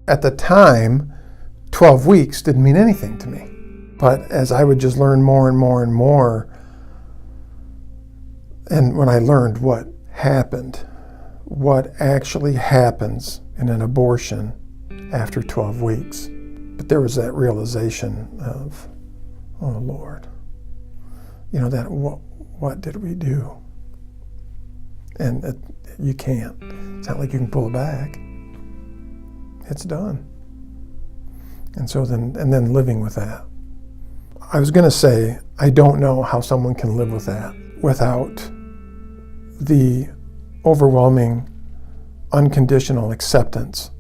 at the time, 12 weeks didn't mean anything to me. But as I would just learn more and more and more, and when I learned what happened, what actually happens in an abortion after 12 weeks, but there was that realization of, oh Lord, that what did we do? And you can't. It's not like you can pull it back. It's done. And so then living with that. I was going to say, I don't know how someone can live with that without the overwhelming, unconditional acceptance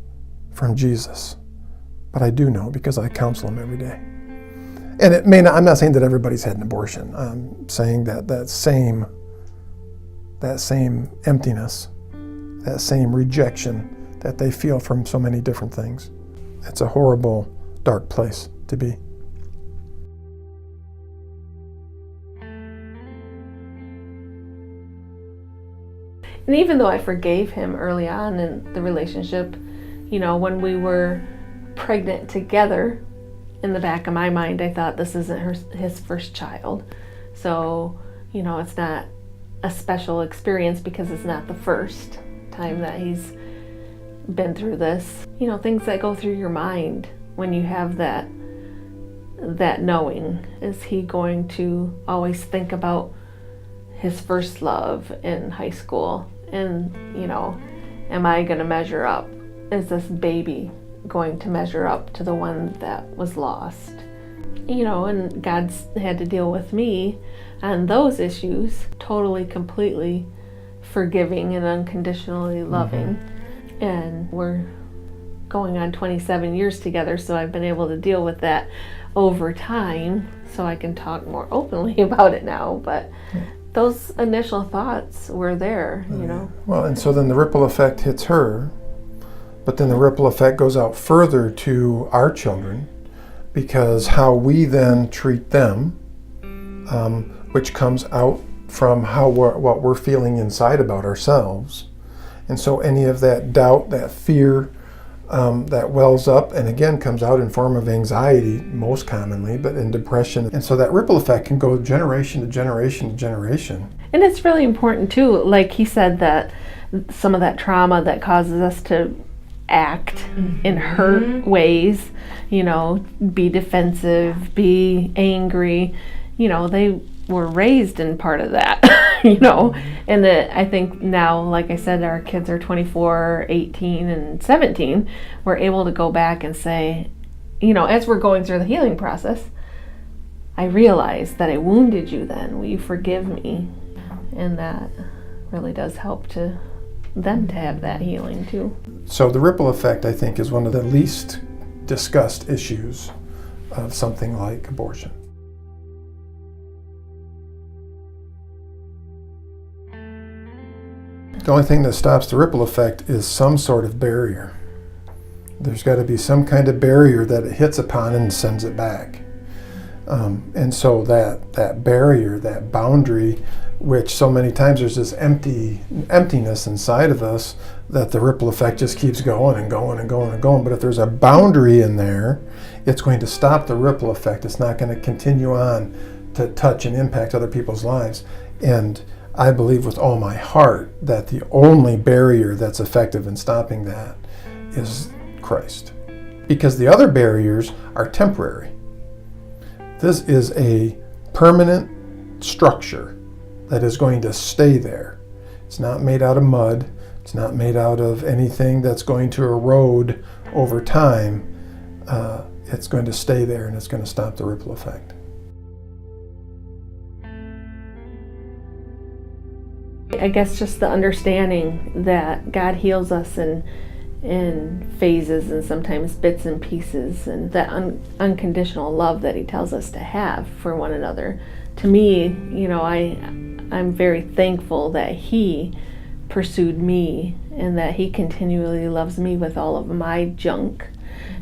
from Jesus. But I do know because I counsel him every day. And it may not, I'm not saying that everybody's had an abortion. I'm saying that same emptiness, that same rejection that they feel from so many different things. It's a horrible, dark place to be. And even though I forgave him early on in the relationship, when we were pregnant together, in the back of my mind, I thought this isn't his first child. So, it's not a special experience because it's not the first time that he's been through this. Things that go through your mind when you have that knowing. Is he going to always think about his first love in high school? And, am I going to measure up? Is this baby going to measure up to the one that was lost? And God's had to deal with me on those issues, totally, completely forgiving and unconditionally loving. Mm-hmm. And we're going on 27 years together, so I've been able to deal with that over time, so I can talk more openly about it now. But those initial thoughts were there, Well, and so then the ripple effect hits her, but then the ripple effect goes out further to our children, because how we then treat them, which comes out from what we're feeling inside about ourselves. And so any of that doubt, that fear, that wells up and again comes out in form of anxiety most commonly, but in depression. And so that ripple effect can go generation to generation to generation. And it's really important too, like he said, that some of that trauma that causes us to act in hurt ways, be defensive, be angry, they were raised in part of that, and I think now, like I said, our kids are 24, 18, and 17. We're able to go back and say, as we're going through the healing process, I realized that I wounded you then. Will you forgive me? And that really does help to them to have that healing too. So the ripple effect, I think, is one of the least discussed issues of something like abortion. The only thing that stops the ripple effect is some sort of barrier. There's got to be some kind of barrier that it hits upon and sends it back. And so that barrier, that boundary, which so many times there's this emptiness inside of us, that the ripple effect just keeps going and going and going and going. But if there's a boundary in there, it's going to stop the ripple effect. It's not going to continue on to touch and impact other people's lives. And I believe with all my heart that the only barrier that's effective in stopping that is Christ. Because the other barriers are temporary. This is a permanent structure that is going to stay there. It's not made out of mud. It's not made out of anything that's going to erode over time. It's going to stay there, and it's going to stop the ripple effect. I guess just the understanding that God heals us in phases and sometimes bits and pieces, and that unconditional love that he tells us to have for one another. To me, I'm very thankful that he pursued me and that he continually loves me with all of my junk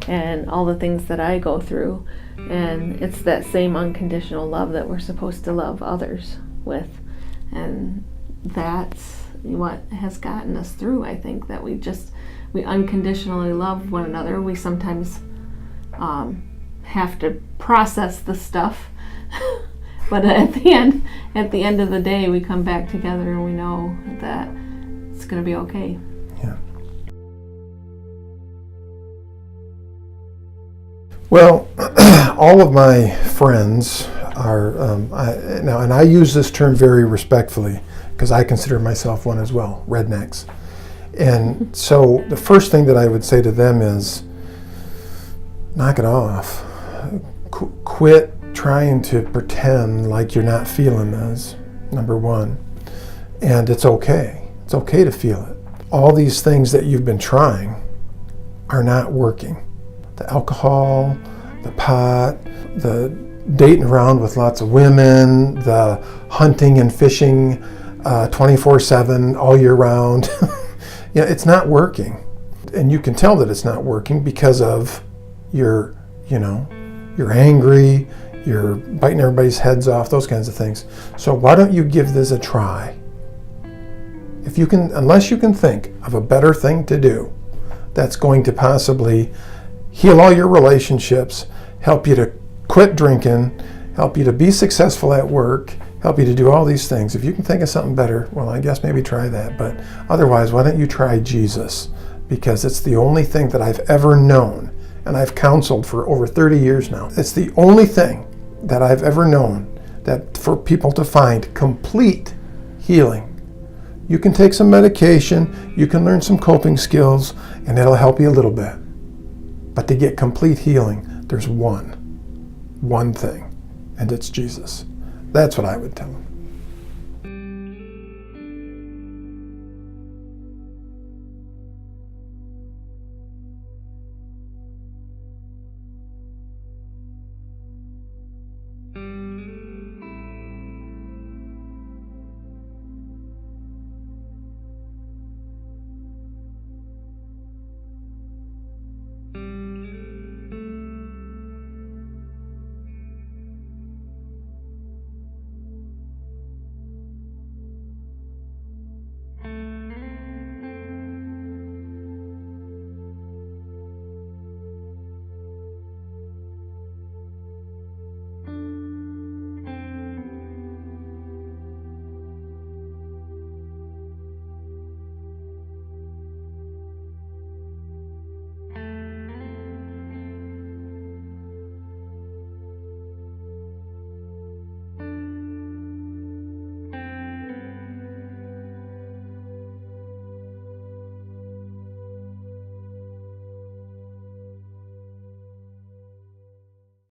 and all the things that I go through. And it's that same unconditional love that we're supposed to love others with. And that's what has gotten us through. I think that we unconditionally love one another. We sometimes have to process the stuff, but at the end of the day, we come back together and we know that it's going to be okay. Yeah. Well, all of my friends are now, and I use this term very respectfully because I consider myself one as well, rednecks. And so the first thing that I would say to them is, knock it off. Quit trying to pretend like you're not feeling this, number one. And it's okay. It's okay to feel it. All these things that you've been trying are not working. The alcohol, the pot, the dating around with lots of women, the hunting and fishing 24/7 all year round. It's not working. And you can tell that it's not working because of you're angry, you're biting everybody's heads off, those kinds of things. So why don't you give this a try? If you can, unless you can think of a better thing to do that's going to possibly heal all your relationships, help you to quit drinking, help you to be successful at work, help you to do all these things. If you can think of something better, well, I guess maybe try that. But otherwise, why don't you try Jesus? Because it's the only thing that I've ever known, and I've counseled for over 30 years now. It's the only thing that I've ever known that for people to find complete healing. You can take some medication, you can learn some coping skills, and it'll help you a little bit. But to get complete healing, there's one thing, and it's Jesus. That's what I would tell them.